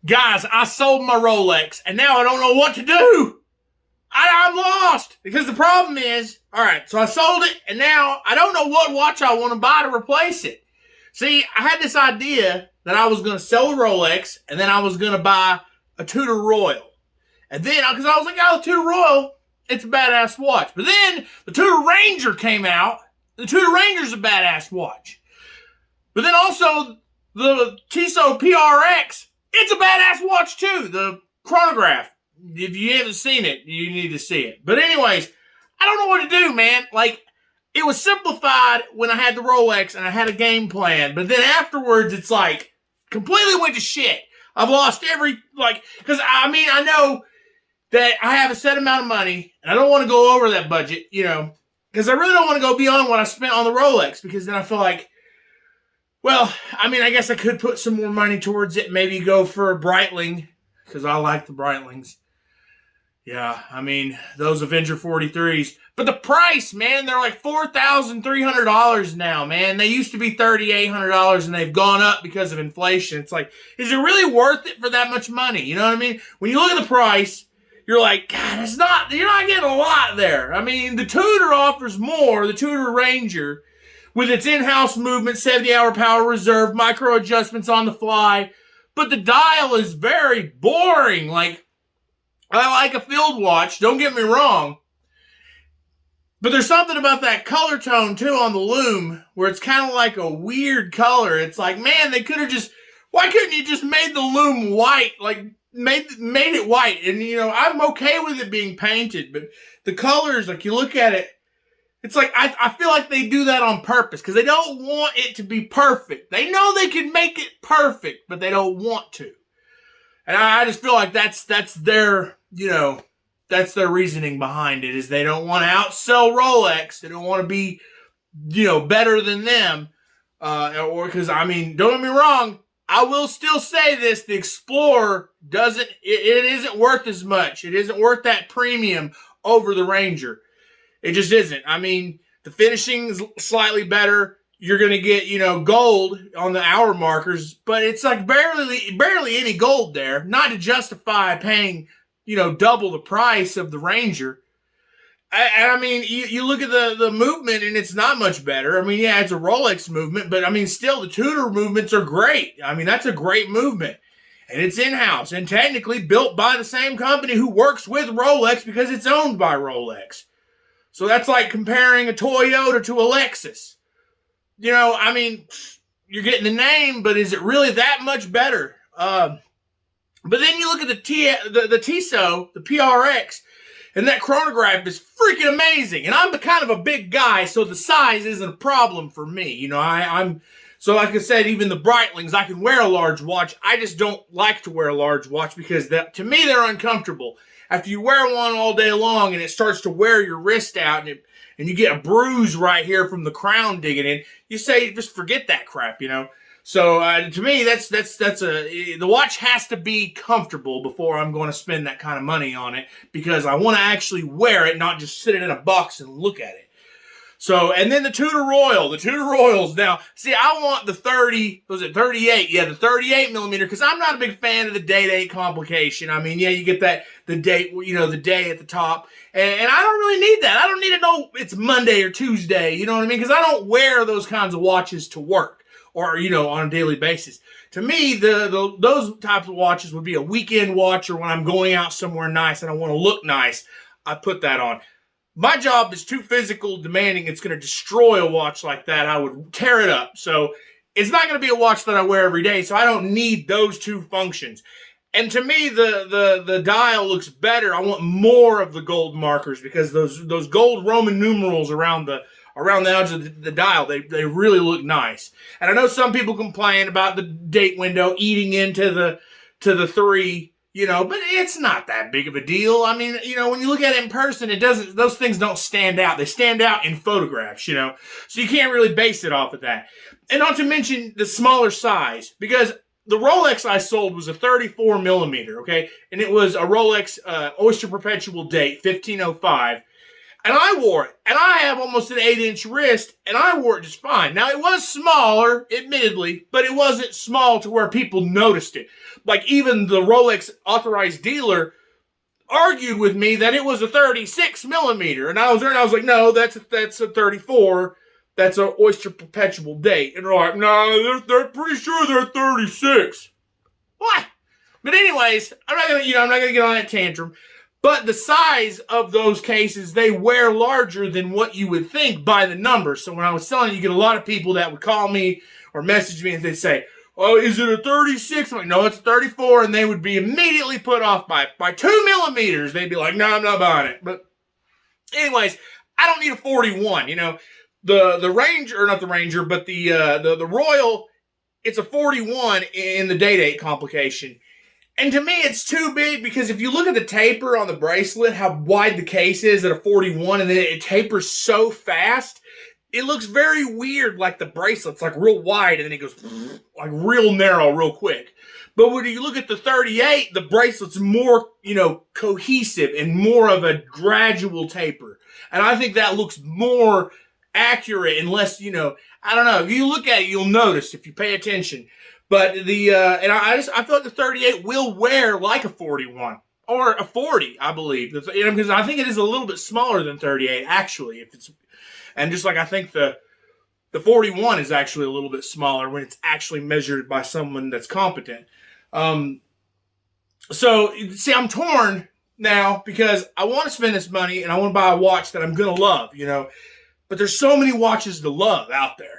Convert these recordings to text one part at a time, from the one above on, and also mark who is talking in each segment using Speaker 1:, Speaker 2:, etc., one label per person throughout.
Speaker 1: Guys, I sold my Rolex, and now I don't know what to do. I'm lost because the problem is, all right, so I sold it, and now I don't know what watch I want to buy to replace it. See, I had this idea that I was going to sell a Rolex, and then I was going to buy a Tudor Royal. And then, because I was like, oh, the Tudor Royal, it's a badass watch. But then the Tudor Ranger came out. The Tudor Ranger's a badass watch. But then also the Tissot PRX, it's a badass watch too. The chronograph. If you haven't seen it, you need to see it. But anyways, I don't know what to do, man. Like, it was simplified when I had the Rolex and I had a game plan. But then afterwards, it's like, completely went to shit. I've lost because I know that I have a set amount of money and I don't want to go over that budget, because I really don't want to go beyond what I spent on the Rolex, because then I feel like, well, I guess I could put some more money towards it, maybe go for a Breitling, because I like the Breitlings. Yeah, those Avenger 43s. But the price, man, they're like $4,300 now, man. They used to be $3,800 and they've gone up because of inflation. It's like, is it really worth it for that much money? You know what I mean? When you look at the price, you're like, God, you're not getting a lot there. The Tudor offers more, the Tudor Ranger, with its in-house movement, 70-hour power reserve, micro adjustments on the fly. But the dial is very boring. Like, I like a field watch, don't get me wrong. But there's something about that color tone, too, on the lume, where it's kind of like a weird color. It's like, man, why couldn't you just made the lume white? Like, made it white. And, I'm okay with it being painted, but the colors, like, you look at it, it's like, I feel like they do that on purpose, because they don't want it to be perfect. They know they can make it perfect, but they don't want to. And I just feel like that's their, that's their reasoning behind it, is they don't want to outsell Rolex. They don't want to be, better than them. Because, don't get me wrong, I will still say this, the Explorer it isn't worth as much. It isn't worth that premium over the Ranger. It just isn't. The finishing is slightly better. You're going to get, gold on the hour markers, but it's like barely any gold there, not to justify paying, double the price of the Ranger. You look at the movement and it's not much better. Yeah, it's a Rolex movement, but still the Tudor movements are great. That's a great movement. And it's in-house and technically built by the same company who works with Rolex because it's owned by Rolex. So that's like comparing a Toyota to a Lexus. You're getting the name, but is it really that much better? But then you look at the Tissot, the PRX, and that chronograph is freaking amazing. And I'm kind of a big guy, so the size isn't a problem for me. So like I said, even the Breitlings, I can wear a large watch. I just don't like to wear a large watch because to me they're uncomfortable. After you wear one all day long and it starts to wear your wrist out and you get a bruise right here from the crown digging in, you say, just forget that crap, So to me, the watch has to be comfortable before I'm going to spend that kind of money on it, because I want to actually wear it, not just sit it in a box and look at it. So, and then the Tudor Royal. The Tudor Royals. Now, see, I want the 38? Yeah, the 38 millimeter, because I'm not a big fan of the date complication. You get the date, the day at the top. And I don't really need that. I don't need to know it's Monday or Tuesday, you know what I mean? Because I don't wear those kinds of watches to work or, on a daily basis. To me, those types of watches would be a weekend watch, or when I'm going out somewhere nice and I want to look nice, I put that on. My job is too physical, demanding. It's going to destroy a watch like that. I would tear it up. So it's not going to be a watch that I wear every day. So I don't need those two functions. And to me, the dial looks better. I want more of the gold markers, because those gold Roman numerals around the edge of the dial, they really look nice. And I know some people complain about the date window eating into the 3. But it's not that big of a deal. When you look at it in person, those things don't stand out. They stand out in photographs, So you can't really base it off of that. And not to mention the smaller size, because the Rolex I sold was a 34 millimeter, okay? And it was a Rolex Oyster Perpetual date, 1505. And I wore it. And I have almost an 8-inch wrist, and I wore it just fine. Now, it was smaller, admittedly, but it wasn't small to where people noticed it. Like, even the Rolex authorized dealer argued with me that it was a 36 millimeter. And I was like, no, that's a 34. That's an Oyster Perpetual date. And they're like, no, they're pretty sure they're 36. What? But anyways, I'm not gonna get on that tantrum. But the size of those cases, they wear larger than what you would think by the numbers. So when I was selling, you get a lot of people that would call me or message me and they'd say, oh, is it a 36? I'm like, no, it's 34. And they would be immediately put off by 2 millimeters. They'd be like, no, I'm not buying it. But anyways, I don't need a 41. The Ranger, or not the Ranger, but the Royal, it's a 41 in the day-date complication. And to me, it's too big because if you look at the taper on the bracelet, how wide the case is at a 41, and then it tapers so fast, it looks very weird, like the bracelet's like real wide, and then it goes like real narrow real quick. But when you look at the 38, the bracelet's more, cohesive and more of a gradual taper. And I think that looks more accurate and less, I don't know. If you look at it, you'll notice if you pay attention. But I feel like the 38 will wear like a 41 or a 40, I believe, because I think it is a little bit smaller than 38 actually. And just like I think the 41 is actually a little bit smaller when it's actually measured by someone that's competent. So see, I'm torn now because I want to spend this money and I want to buy a watch that I'm gonna love, But there's so many watches to love out there.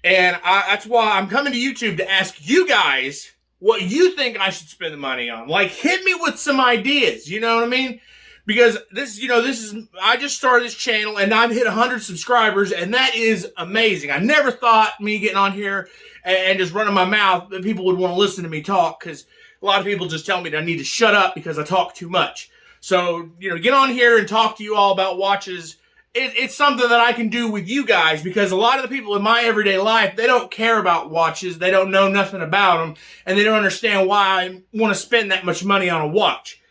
Speaker 1: And that's why I'm coming to YouTube to ask you guys what you think I should spend the money on. Like, hit me with some ideas, you know what I mean? Because I just started this channel and I've hit 100 subscribers, and that is amazing. I never thought me getting on here and just running my mouth that people would want to listen to me talk, because a lot of people just tell me that I need to shut up because I talk too much. So, get on here and talk to you all about watches. It's something that I can do with you guys, because a lot of the people in my everyday life, they don't care about watches. They don't know nothing about them, and they don't understand why I want to spend that much money on a watch.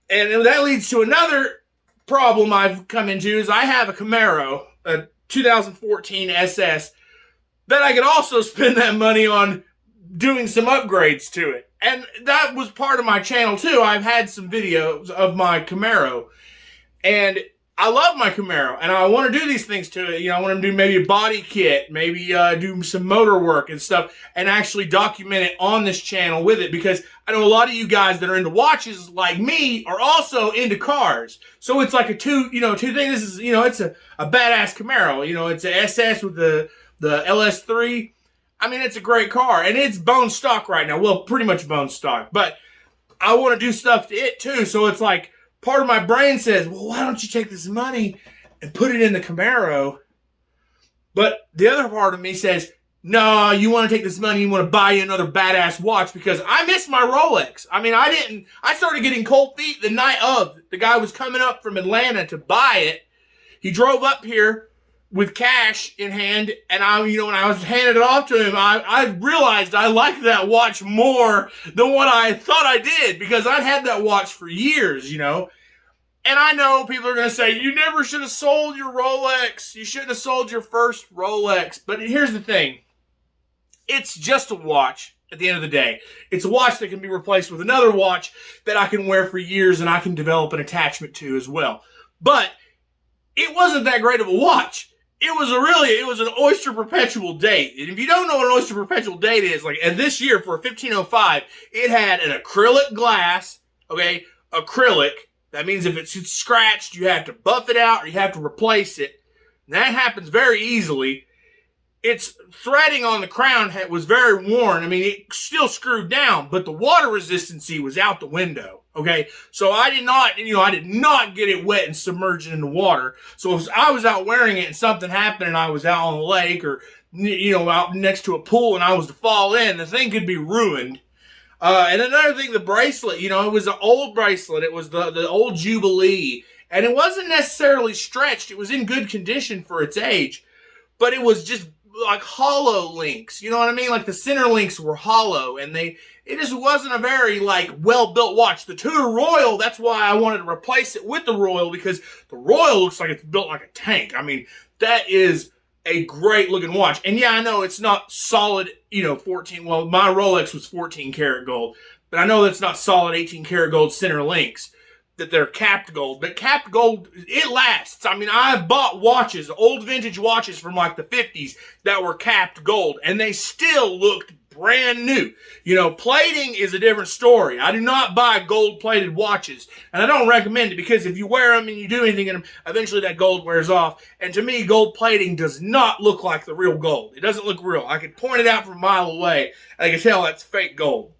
Speaker 1: And that leads to another problem I've come into, is I have a Camaro, a 2014 SS, that I could also spend that money on doing some upgrades to it. And that was part of my channel too. I've had some videos of my Camaro, and I love my Camaro, and I want to do these things to it. I want to do maybe a body kit, maybe do some motor work and stuff, and actually document it on this channel with it, because I know a lot of you guys that are into watches like me are also into cars. So it's like a two thing. This is, it's a badass Camaro. It's an SS with the LS3. I mean, it's a great car, and it's bone stock right now. Well, pretty much bone stock, but I want to do stuff to it too. So it's like, part of my brain says, well, why don't you take this money and put it in the Camaro? But the other part of me says, no, you want to take this money, you want to buy you another badass watch, because I miss my Rolex. I mean, I started getting cold feet the night of. The guy was coming up from Atlanta to buy it. He drove up here with cash in hand, and when I was handing it off to him, I realized I liked that watch more than what I thought I did, because I'd had that watch for years, And I know people are going to say, you never should have sold your Rolex. You shouldn't have sold your first Rolex. But here's the thing. It's just a watch at the end of the day. It's a watch that can be replaced with another watch that I can wear for years and I can develop an attachment to as well. But it wasn't that great of a watch. It was an Oyster Perpetual date. And if you don't know what an Oyster Perpetual date is, and this year for a 1505, it had an acrylic glass, okay? Acrylic. That means if it's scratched, you have to buff it out or you have to replace it. And that happens very easily. Its threading on the crown was very worn. I mean, it still screwed down, but the water resistancy was out the window. Okay, so I did not get it wet and submerged in the water. So if I was out wearing it and something happened and I was out on the lake or, out next to a pool and I was to fall in, the thing could be ruined. And another thing, the bracelet, it was an old bracelet. It was the old Jubilee, and it wasn't necessarily stretched. It was in good condition for its age, but it was just like hollow links. You know what I mean? Like the center links were hollow, and it just wasn't a very like well built watch. The Tudor Royal, that's why I wanted to replace it with the Royal, because the Royal looks like it's built like a tank. I mean, that is a great looking watch. And yeah, I know it's not solid, 14. Well, my Rolex was 14 karat gold, but I know that's not solid 18 karat gold center links, that they're capped gold. But capped gold, it lasts. I mean, I've bought watches, old vintage watches from like the 50s that were capped gold, and they still looked brand new. Plating is a different story. I do not buy gold plated watches, and I don't recommend it, because if you wear them and you do anything in them, eventually that gold wears off. And to me, gold plating does not look like the real gold. It doesn't look real. I could point it out from a mile away, and I can tell that's fake gold.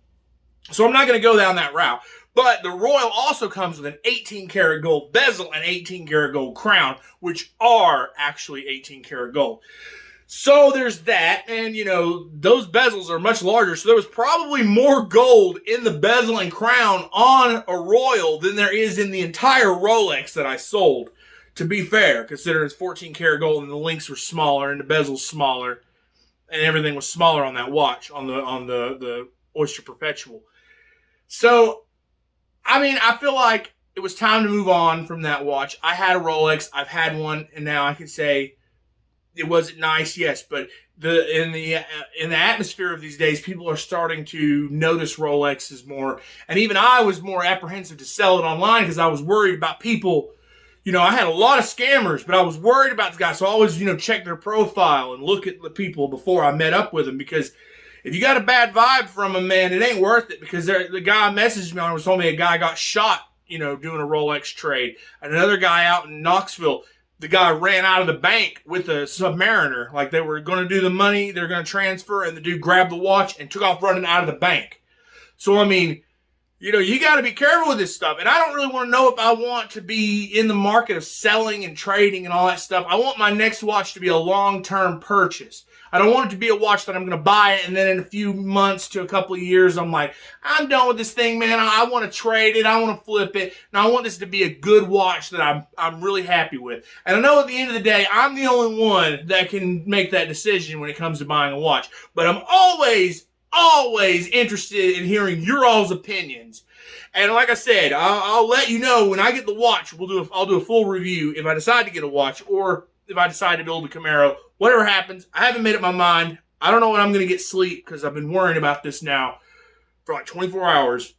Speaker 1: So I'm not going to go down that route. But the Royal also comes with an 18 karat gold bezel and 18 karat gold crown, which are actually 18 karat gold. So there's that, and those bezels are much larger, so there was probably more gold in the bezel and crown on a Royal than there is in the entire Rolex that I sold, to be fair, considering it's 14 karat gold and the links were smaller and the bezel's smaller and everything was smaller on that watch, on the Oyster Perpetual. So, I mean, I feel like it was time to move on from that watch. I had a Rolex, I've had one, and now I can say, it wasn't nice, yes, but in the atmosphere of these days, people are starting to notice Rolexes more. And even I was more apprehensive to sell it online, because I was worried about people. I had a lot of scammers, but I was worried about the guys. So I always, check their profile and look at the people before I met up with them, because if you got a bad vibe from them, man, it ain't worth it. Because the guy messaged me and told me a guy got shot, doing a Rolex trade. And another guy out in Knoxville, the guy ran out of the bank with a Submariner. Like, they were going to do the money, they're going to transfer, and the dude grabbed the watch and took off running out of the bank. So, I mean, you got to be careful with this stuff. And I don't really want to know if I want to be in the market of selling and trading and all that stuff. I want my next watch to be a long-term purchase. I don't want it to be a watch that I'm going to buy it, and then in a few months to a couple of years, I'm like, I'm done with this thing, man. I want to trade it. I want to flip it. And I want this to be a good watch that I'm really happy with. And I know at the end of the day, I'm the only one that can make that decision when it comes to buying a watch. But I'm always interested in hearing your all's opinions. And like I said, I'll let you know when I get the watch. I'll do a full review if I decide to get a watch, or if I decide to build a Camaro. Whatever happens, I haven't made up my mind. I don't know when I'm going to get sleep, because I've been worrying about this now for like 24 hours.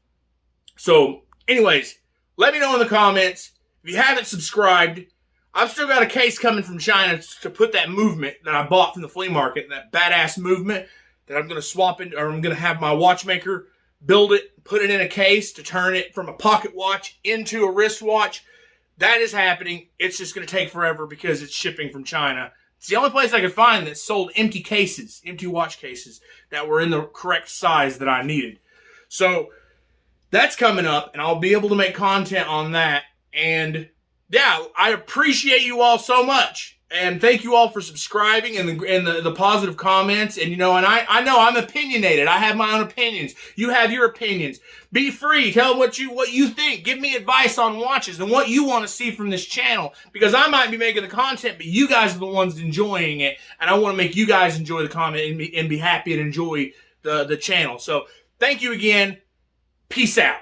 Speaker 1: So, anyways, let me know in the comments. If you haven't subscribed, I've still got a case coming from China to put that movement that I bought from the flea market, that badass movement that I'm going to swap in, or I'm going to have my watchmaker build it, put it in a case to turn it from a pocket watch into a wristwatch. That is happening. It's just going to take forever because it's shipping from China. It's the only place I could find that sold empty cases, empty watch cases that were in the correct size that I needed. So that's coming up, and I'll be able to make content on that. And yeah, I appreciate you all so much. And thank you all for subscribing and the positive comments. And, and I know I'm opinionated. I have my own opinions. You have your opinions. Be free. Tell what you think. Give me advice on watches and what you want to see from this channel. Because I might be making the content, but you guys are the ones enjoying it. And I want to make you guys enjoy the comment and be happy and enjoy the channel. So thank you again. Peace out.